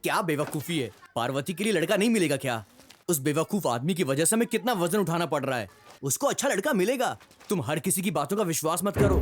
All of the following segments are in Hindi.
क्या बेवकूफी है। पार्वती के लिए लड़का नहीं मिलेगा क्या? उस बेवकूफ आदमी की वजह से हमें कितना वजन उठाना पड़ रहा है। उसको अच्छा लड़का मिलेगा। तुम हर किसी की बातों का विश्वास मत करो।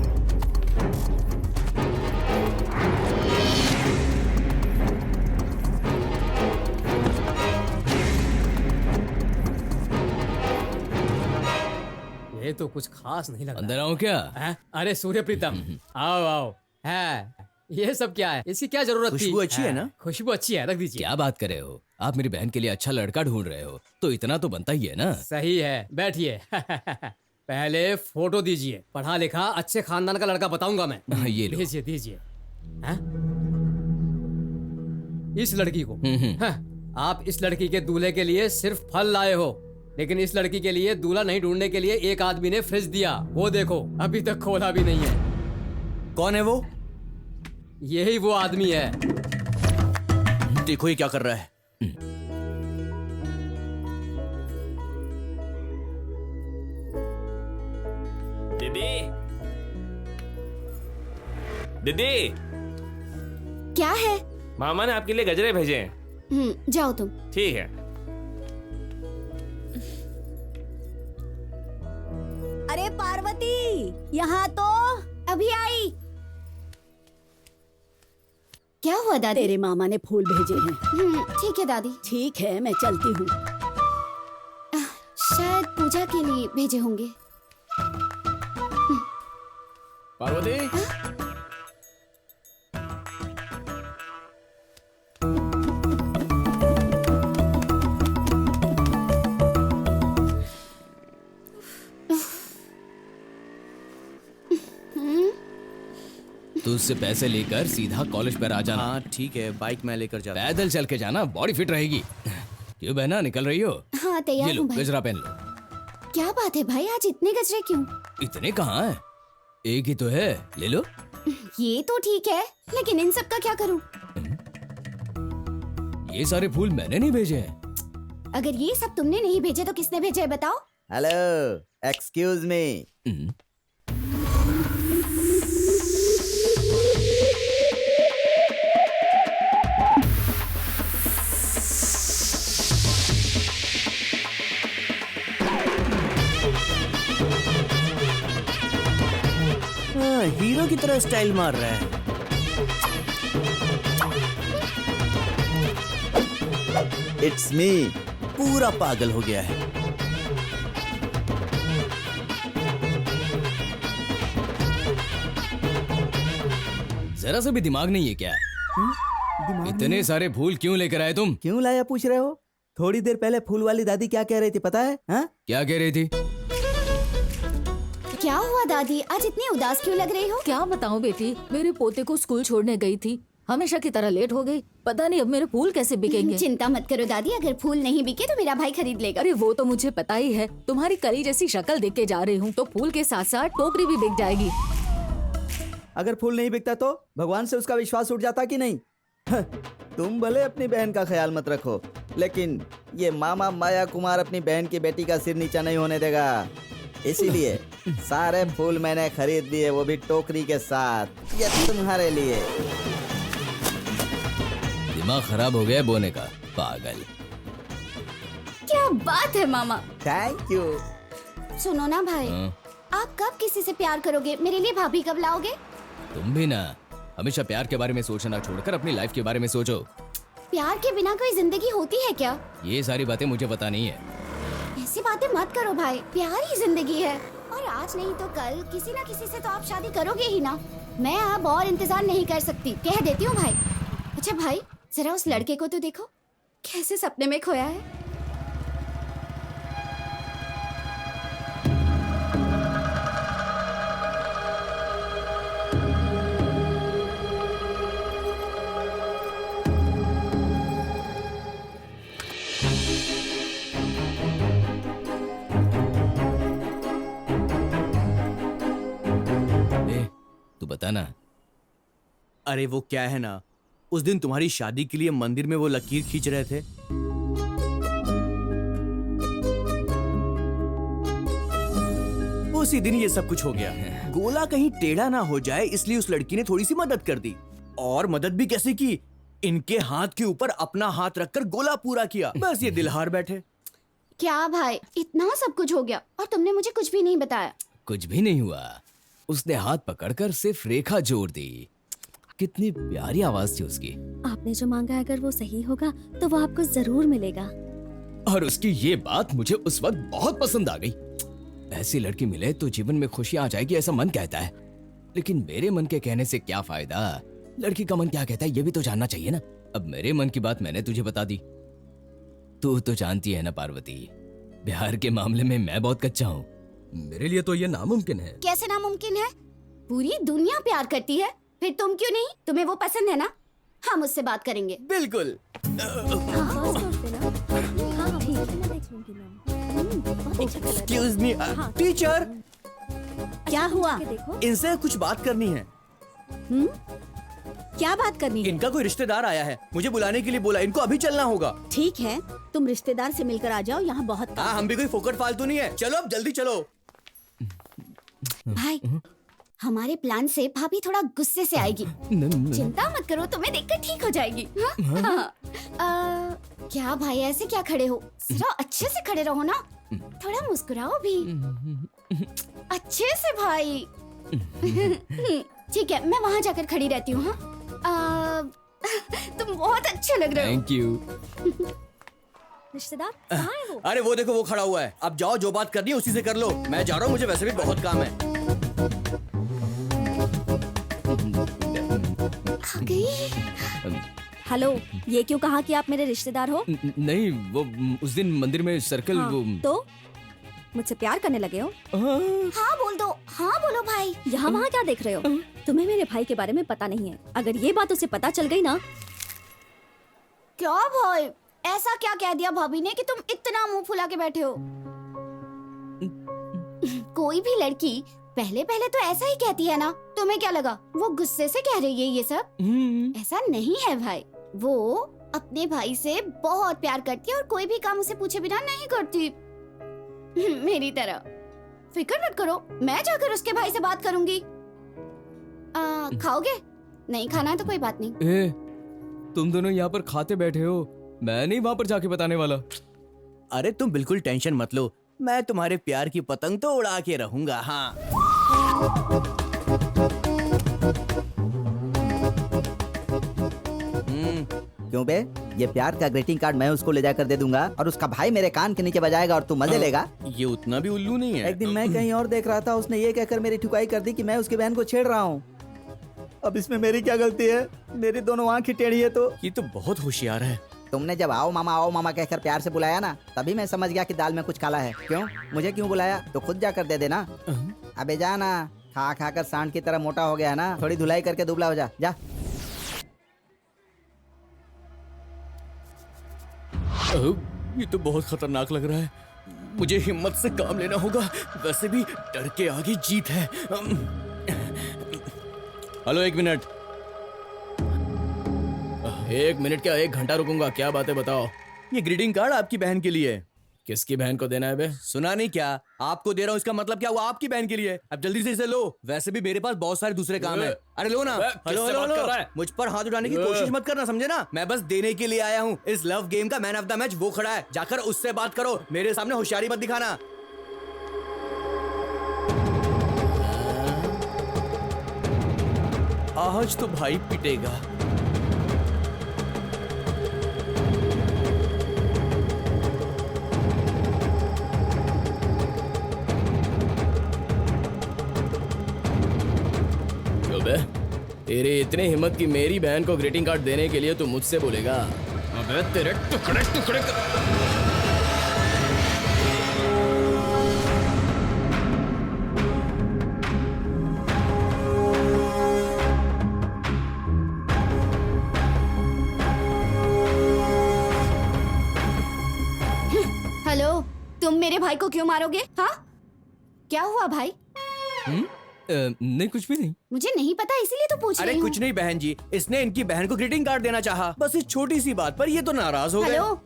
ये तो कुछ खास नहीं लग अंदर आऊं क्या? रहा। अरे सूर्य प्रीतम, आओ आओ। है ये सब क्या है? इसकी क्या जरूरत थी? खुशबू अच्छी है ना? खुशबू अच्छी है, रख दीजिए। क्या बात कर रहे हो? आप मेरी बहन के लिए अच्छा लड़का ढूंढ रहे हो तो इतना तो बनता ही है ना। सही है, बैठिए। पहले फोटो दीजिए। पढ़ा लिखा अच्छे खानदान का लड़का बताऊंगा मैं। ये लो। दीजिए दीजिए। हैं? इस लड़की को? हाँ, आप इस लड़की के दूल्हे के लिए सिर्फ फल लाए हो, लेकिन इस लड़की के लिए दूल्हा नहीं ढूंढने के लिए एक आदमी ने फ्रिज दिया। वो देखो, अभी तक खोला भी नहीं है। कौन है वो? यही वो आदमी है। देखो ये क्या कर रहा है। दीदी, दीदी, क्या है? मामा ने आपके लिए गजरे भेजे हैं। जाओ तुम। ठीक है। अरे पार्वती, यहाँ तो अभी आई। क्या हुआ दादी? तेरे मामा ने फूल भेजे हैं। ठीक है दादी। ठीक है, मैं चलती हूँ। शायद पूजा के लिए भेजे होंगे। पार्वती, तू उससे पैसे लेकर सीधा कॉलेज पर आ जाना। हाँ ठीक है, बाइक मैं लेकर जाता हूँ। पैदल चल के जाना, बॉडी फिट रहेगी। क्यों बहना, निकल रही हो? हाँ तैयार ये लो हूँ भाई। गजरा पहन लो। क्या बात है भाई, आज इतने गजरे क्यों? इतने कहाँ हैं? एक ही तो है, ले लो। ये तो ठीक है, लेकिन इन सब का क्या करूँ? ये सारे फूल मैंने नहीं भेजे हैं। अगर ये सब तुमने नहीं भेजे तो किसने भेजे है बताओ? Hello, excuse me. हाँ, हीरो की तरह स्टाइल मार रहा है। It's me. पूरा पागल हो गया है। जरा सा भी दिमाग नहीं है क्या? इतने सारे फूल क्यों लेकर आए तुम? क्यों लाया पूछ रहे हो? थोड़ी देर पहले फूल वाली दादी क्या कह रही थी पता है? हाँ? क्या कह रही थी? क्या हुआ दादी, आज इतनी उदास क्यों लग रही हो? क्या बताऊं बेटी, मेरे पोते को स्कूल छोड़ने गई थी, हमेशा की तरह लेट हो गई। पता नहीं अब मेरे फूल कैसे बिकेंगे। चिंता मत करो दादी, अगर फूल नहीं बिके तो मेरा भाई खरीद लेगा। अरे वो तो मुझे पता ही है, तुम्हारी कली जैसी शक्ल देख के जा रही हूँ तो फूल के साथ साथ टोकरी भी बिक जाएगी। अगर फूल नहीं बिकता तो भगवान से उसका विश्वास उठ जाता कि नहीं? तुम भले अपनी बहन का ख्याल मत रखो, लेकिन ये मामा माया कुमार अपनी बहन की बेटी का सिर नीचा नहीं होने देगा। इसीलिए सारे फूल मैंने खरीद लिए, वो भी टोकरी के साथ, ये तुम्हारे लिए। दिमाग खराब हो गया है बोने का, पागल। क्या बात है मामा। Thank you. सुनो ना भाई, हाँ? आप कब किसी से प्यार करोगे? मेरे लिए भाभी कब लाओगे? तुम भी ना हमेशा प्यार के बारे में सोचना छोड़कर अपनी लाइफ के बारे में सोचो। प्यार के बिना कोई जिंदगी होती है क्या? ये सारी बातें मुझे पता नहीं है। ऐसी बातें मत करो भाई, प्यार ही जिंदगी है। और आज नहीं तो कल किसी ना किसी से तो आप शादी करोगे ही ना। मैं अब और इंतजार नहीं कर सकती, कह देती हूँ भाई। अच्छा भाई, जरा उस लड़के को तो देखो, कैसे सपने में खोया है। तू बता ना। अरे वो क्या है ना, उस दिन तुम्हारी शादी के लिए मंदिर में वो लकीर खींच रहे थे। उसी दिन ये सब कुछ हो गया। गोला कहीं टेढ़ा ना हो जाए इसलिए उस लड़की ने थोड़ी सी मदद कर दी। और मदद भी कैसे की, इनके हाथ के ऊपर अपना हाथ रखकर गोला पूरा किया, बस ये दिल हार बैठे। क्या भाई, इतना सब कुछ हो गया और तुमने मुझे कुछ भी नहीं बताया। कुछ भी नहीं हुआ, उसने हाथ पकड़कर सिर्फ रेखा जोड़ दी। कितनी प्यारी आवाज थी उसकी। आपने जो मांगा है अगर वो सही होगा तो वो आपको जरूर मिलेगा। और उसकी ये बात मुझे उस वक्त बहुत पसंद आ गई। ऐसी लड़की मिले तो जीवन में खुशियां आ जाएगी, ऐसा मन कहता है। लेकिन मेरे मन के कहने से क्या फायदा, लड़की का मन क्या कहता है ये भी तो जानना चाहिए ना। अब मेरे मन की बात मैंने तुझे बता दी। तू तो जानती है ना पार्वती, प्यार के मामले में मैं बहुत कच्चा हूँ। मेरे लिए तो ये नामुमकिन है। कैसे नामुमकिन है? पूरी दुनिया प्यार करती है, फिर तुम क्यों नहीं? तुम्हें वो पसंद है ना? हम उससे बात करेंगे। बिल्कुल। एक्सक्यूज मी टीचर, क्या हुआ? इनसे कुछ बात करनी है। क्या बात करनी है? इनका कोई रिश्तेदार आया है, मुझे बुलाने के लिए बोला। इनको अभी चलना होगा। ठीक है, तुम रिश्तेदार से मिलकर आ जाओ, यहाँ बहुत काम हाँ, है। हम भी कोई फोकट फालतू नहीं है। चलो अब जल्दी चलो। भाई, हमारे प्लान से भाभी थोड़ा गुस्से से आएगी। चिंता मत करो, तुम्हें देखकर ठीक हो जाएगी। हाँ? हाँ। क्या भाई, ऐसे क्या खड़े हो? जरा अच्छे से खड़े रहो ना, थोड़ा मुस्कुराओ भी। अच्छे से भाई। ठीक है, मैं वहाँ जाकर खड़ी रहती हूँ। हाँ, तुम बहुत अच्छे लग रहे हो। Thank you. रिश्तेदार कहाँ है वो? अरे वो देखो, वो खड़ा हुआ है। अब जाओ, जो बात करनी है उसी से कर लो। मैं जा रहा हूँ, मुझे वैसे भी बहुत काम है। आ गई। हेलो, ये क्यों कहा कि आप मेरे रिश्तेदार हो? नहीं, वो उस दिन मंदिर में सर्कल हाँ, वो तो मुझसे प्यार करने लगे हो? हाँ बोल दो, हाँ बोलो भाई। यहाँ वहाँ क्या देख रहे हो? तुम्हें मेरे भाई के बारे में पता नहीं है। अगर ये बात उसे पता चल गई ना। क्या भाई, ऐसा क्या कह दिया भाभी ने कि तुम इतना मुंह फुला के बैठे हो? कोई भी लड़की पहले पहले तो ऐसा ही कहती है ना। तुम्हें क्या लगा वो गुस्से से कह रही है ये सब? ऐसा नहीं है भाई, वो अपने भाई से बहुत प्यार करती है और कोई भी काम उसे पूछे बिना नहीं करती। मेरी तरह। फिक्र मत करो, मैं जाकर उसके भाई से बात करूंगी। खाओगे? नहीं खाना है तो कोई बात नहीं। ए, तुम दोनों यहाँ पर खाते बैठे हो, मैं नहीं वहाँ पर जाके बताने वाला। अरे तुम बिल्कुल टेंशन मत लो, मैं तुम्हारे प्यार की पतंग तो उड़ा के रहूंगा। हाँ, क्यों बे? ये प्यार का ग्रीटिंग कार्ड मैं उसको ले जाकर दे दूंगा और उसका भाई मेरे कान के नीचे बजाएगा और तू मजे लेगा। ये उतना भी उल्लू नहीं है। एक दिन मैं कहीं और देख रहा था, उसने ये कहकर मेरी ठुकाई कर दी कि मैं उसकी बहन को छेड़ रहा हूँ। अब इसमें मेरी क्या गलती है? मेरी दोनों आंखें टेढ़ी है। तो ये तो बहुत होशियार है। तुमने जब आओ मामा कहकर प्यार से बुलाया ना, तभी मैं समझ गया कि दाल में कुछ काला है। क्यों? मुझे क्यों बुलाया? तो खुद जाकर दे देना। अबे जाना, खा खा कर सांड की तरह मोटा हो गया ना, थोड़ी धुलाई करके दुबला हो जा। जा। ये तो बहुत खतरनाक लग रहा है। मुझे हिम्मत से काम लेना होगा, वैसे भी डर के आगे जीत है। Hello, 1 minute. 1 मिनट क्या, 1 घंटा रुकूंगा। क्या बात है बताओ। ये ग्रीटिंग कार्ड आपकी बहन के लिए है। किसकी बहन को देना है बे? सुना नहीं क्या? आपको दे रहा हूँ, इसका मतलब क्या हुआ? आपकी बहन के लिए। अब जल्दी से इसे लो, वैसे भी मेरे पास बहुत सारे दूसरे काम है। अरे लो ना। किससे बात कर रहा है? मुझ पर हाथ उठाने की कोशिश मत करना, समझे ना? मैं बस देने के लिए आया हूँ। इस लव गेम का मैन ऑफ द मैच वो खड़ा है, जाकर उससे बात करो। मेरे सामने होशियारी मत दिखाना। आज तो भाई पिटेगा। तेरी इतनी हिम्मत की मेरी बहन को ग्रीटिंग कार्ड देने के लिए तू मुझसे बोलेगा? अबे तेरे टुकड़े टुकड़े हेलो, तुम मेरे भाई को क्यों मारोगे? हाँ, क्या हुआ भाई? नहीं, कुछ भी नहीं। मुझे नहीं पता, इसीलिए तो पूछ अरे रही हूँ। कुछ नहीं बहन जी, इसने इनकी बहन को ग्रीटिंग कार्ड देना चाहा, बस इस छोटी सी बात पर ये तो नाराज हो गए। हेलो,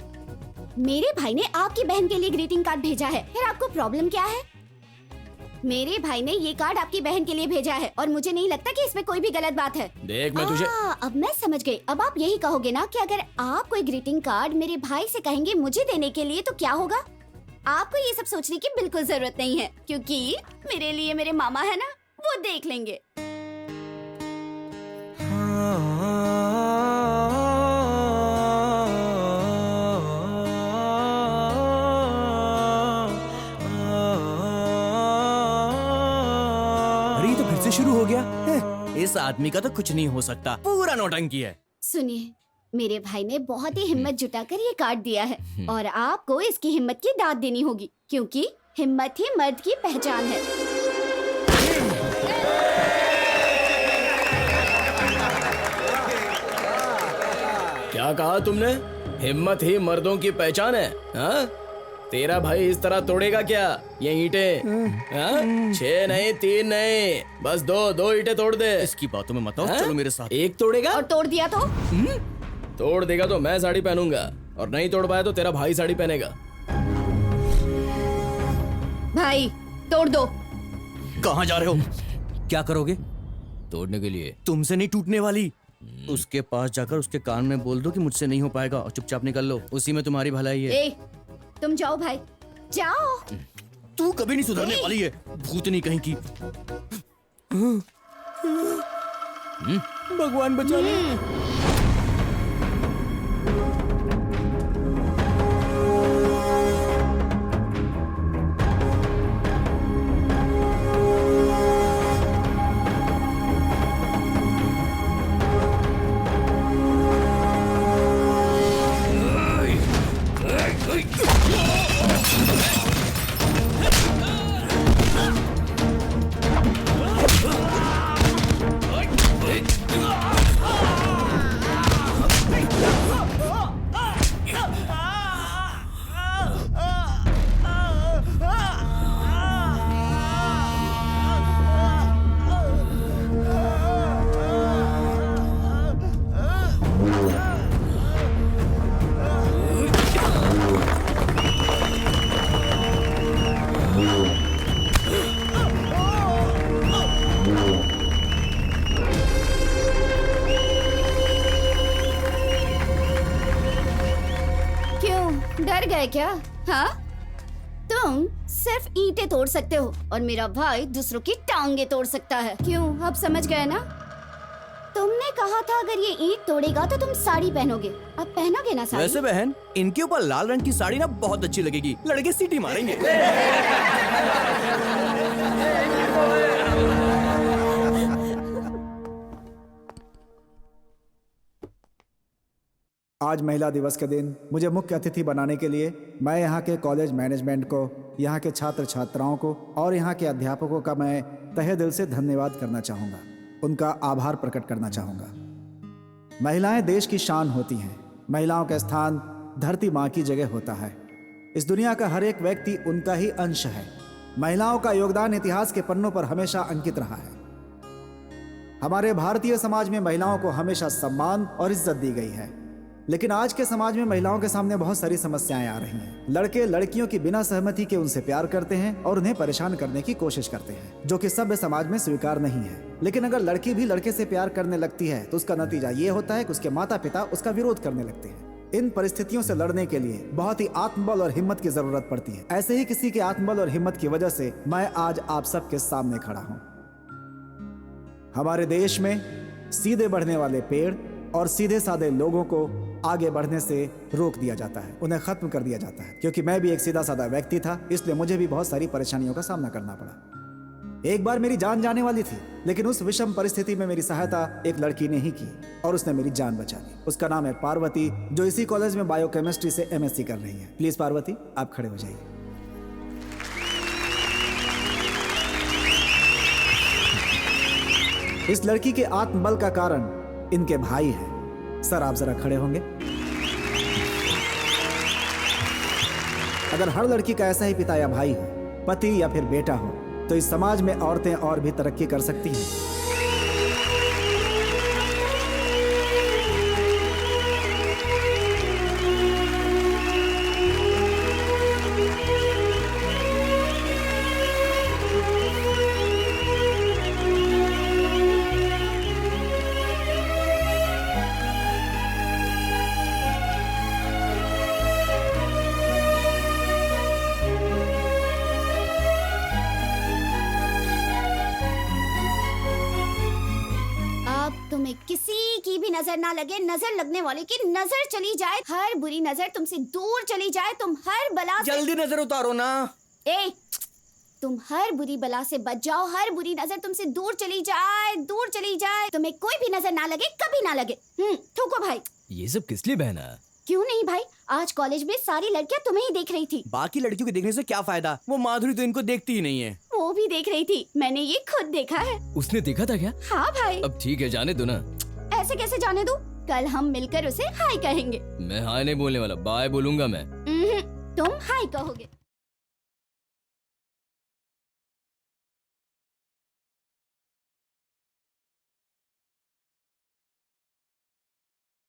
मेरे भाई ने आपकी बहन के लिए ग्रीटिंग कार्ड भेजा है, फिर आपको प्रॉब्लम क्या है? मेरे भाई ने ये कार्ड आपकी बहन के लिए भेजा है और मुझे नहीं लगता कि इसमें कोई भी गलत बात है। देख मैं तुझे अब मैं समझ गई। अब आप यही कहोगे ना कि अगर आप कोई ग्रीटिंग कार्ड मेरे भाई से कहेंगे मुझे देने के लिए तो क्या होगा? आपको ये सब सोचने की बिल्कुल जरूरत नहीं है, क्योंकि मेरे लिए मेरे मामा है ना, वो देख लेंगे। अरे ये तो फिर से शुरू हो गया। इस आदमी का तो कुछ नहीं हो सकता, पूरा नौटंकी है। सुनिए, मेरे भाई ने बहुत ही हिम्मत जुटाकर ये कार्ड दिया है और आपको इसकी हिम्मत की दाद देनी होगी, क्योंकि हिम्मत ही मर्द की पहचान है। क्या कहा तुमने? हिम्मत ही मर्दों की पहचान है? हाँ? तेरा भाई इस तरह तोड़ेगा क्या ये ईंटें? हाँ? 6 नहीं 3 नहीं, बस 2 ईंटें तोड़ दे। इसकी बातों में मत आओ, हाँ? चलो मेरे साथ। एक तोड़ेगा? और तोड़ दिया तो? तोड़ देगा तो मैं साड़ी पहनूंगा, और नहीं तोड़ पाया तो तेरा भाई साड़ी पहनेगा। भाई तोड़ दो। कहाँ जा रहे हो? क्या करोगे? तोड़ने के लिए तुमसे नहीं टूटने वाली। उसके पास जाकर उसके कान में बोल दो कि मुझसे नहीं हो पाएगा और चुपचाप निकल लो, उसी में तुम्हारी भलाई है। ए, तुम जाओ भाई, जाओ। तू कभी नहीं सुधरने वाली है, भूतनी कहीं की। भगवान बचा ले। डर गए क्या? हाँ, तुम सिर्फ ईंटें तोड़ सकते हो और मेरा भाई दूसरों की टांगे तोड़ सकता है। क्यों, अब समझ गए ना? तुमने कहा था अगर ये ईंट तोड़ेगा तो तुम साड़ी पहनोगे, अब पहनोगे ना साड़ी? वैसे बहन, इनके ऊपर लाल रंग की साड़ी ना बहुत अच्छी लगेगी, लड़के सीटी मारेंगे। आज महिला दिवस के दिन मुझे मुख्य अतिथि बनाने के लिए मैं यहाँ के कॉलेज मैनेजमेंट को, यहाँ के छात्र छात्राओं को और यहाँ के अध्यापकों का मैं तहे दिल से धन्यवाद करना चाहूँगा, उनका आभार प्रकट करना चाहूँगा। महिलाएं देश की शान होती हैं। महिलाओं का स्थान धरती माँ की जगह होता है। इस दुनिया का हर एक व्यक्ति उनका ही अंश है। महिलाओं का योगदान इतिहास के पन्नों पर हमेशा अंकित रहा है। हमारे भारतीय समाज में महिलाओं को हमेशा सम्मान और इज्जत दी गई है, लेकिन आज के समाज में महिलाओं के सामने बहुत सारी समस्याएं आ रही हैं। लड़के लड़कियों की बिना सहमति के उनसे प्यार करते हैं और उन्हें परेशान करने की कोशिश करते हैं, जो कि सभ्य समाज में स्वीकार नहीं है। लेकिन अगर लड़की भी लड़के से प्यार करने लगती है तो उसका नतीजा ये होता है कि उसके माता पिता उसका विरोध करने लगते हैं। इन परिस्थितियों से लड़ने के लिए बहुत ही आत्मबल और हिम्मत की जरूरत पड़ती है। ऐसे ही किसी के आत्मबल और हिम्मत की वजह से मैं आज आप सबके सामने खड़ा हूँ। हमारे देश में सीधे बढ़ने वाले पेड़ और सीधे साधे लोगों को आगे बढ़ने से रोक दिया जाता है, उन्हें खत्म कर दिया जाता है। क्योंकि मैं भी एक सीधा साधा व्यक्ति था, इसलिए मुझे भी बहुत सारी परेशानियों का सामना करना पड़ा। एक बार मेरी जान जाने वाली थी, लेकिन उस विषम परिस्थिति में मेरी सहायता एक लड़की ने ही की और उसने मेरी जान बचा ली। उसका नाम है पार्वती, जो इसी कॉलेज में बायोकेमिस्ट्री से MSc कर रही है। प्लीज पार्वती, आप खड़े हो जाइए। इस लड़की के आत्मबल का कारण इनके भाई हैं। सर, आप जरा खड़े होंगे। अगर हर लड़की का ऐसा ही पिता या भाई हो, पति या फिर बेटा हो, तो इस समाज में औरतें और भी तरक्की कर सकती हैं। नजर ना लगे, नजर लगने वाले की नजर चली जाए, हर बुरी नजर तुमसे दूर चली जाए, तुम हर बला से जल्दी नजर उतारो ना। तुम हर बुरी बला से बच जाओ, हर बुरी नजर तुमसे दूर चली जाए, दूर चली जाए, तुम्हें कोई भी नजर ना लगे, कभी ना लगे। ठोको भाई। ये सब किस लिए बहना? क्यों नहीं भाई, आज कॉलेज में सारी लड़कियां तुम्हें ही देख रही थी। बाकी लड़कियों को देखने से क्या फायदा, वो माधुरी तो इनको देखती ही नहीं है। वो भी देख रही थी, मैंने ये खुद देखा है। उसने देखा था क्या? हाँ भाई। अब ठीक है, जाने दो ना। ऐसे कैसे जाने दूं? कल हम मिलकर उसे हाय कहेंगे। मैं हाय नहीं बोलने वाला, बाय बोलूंगा मैं। तुम हाय कहोगे।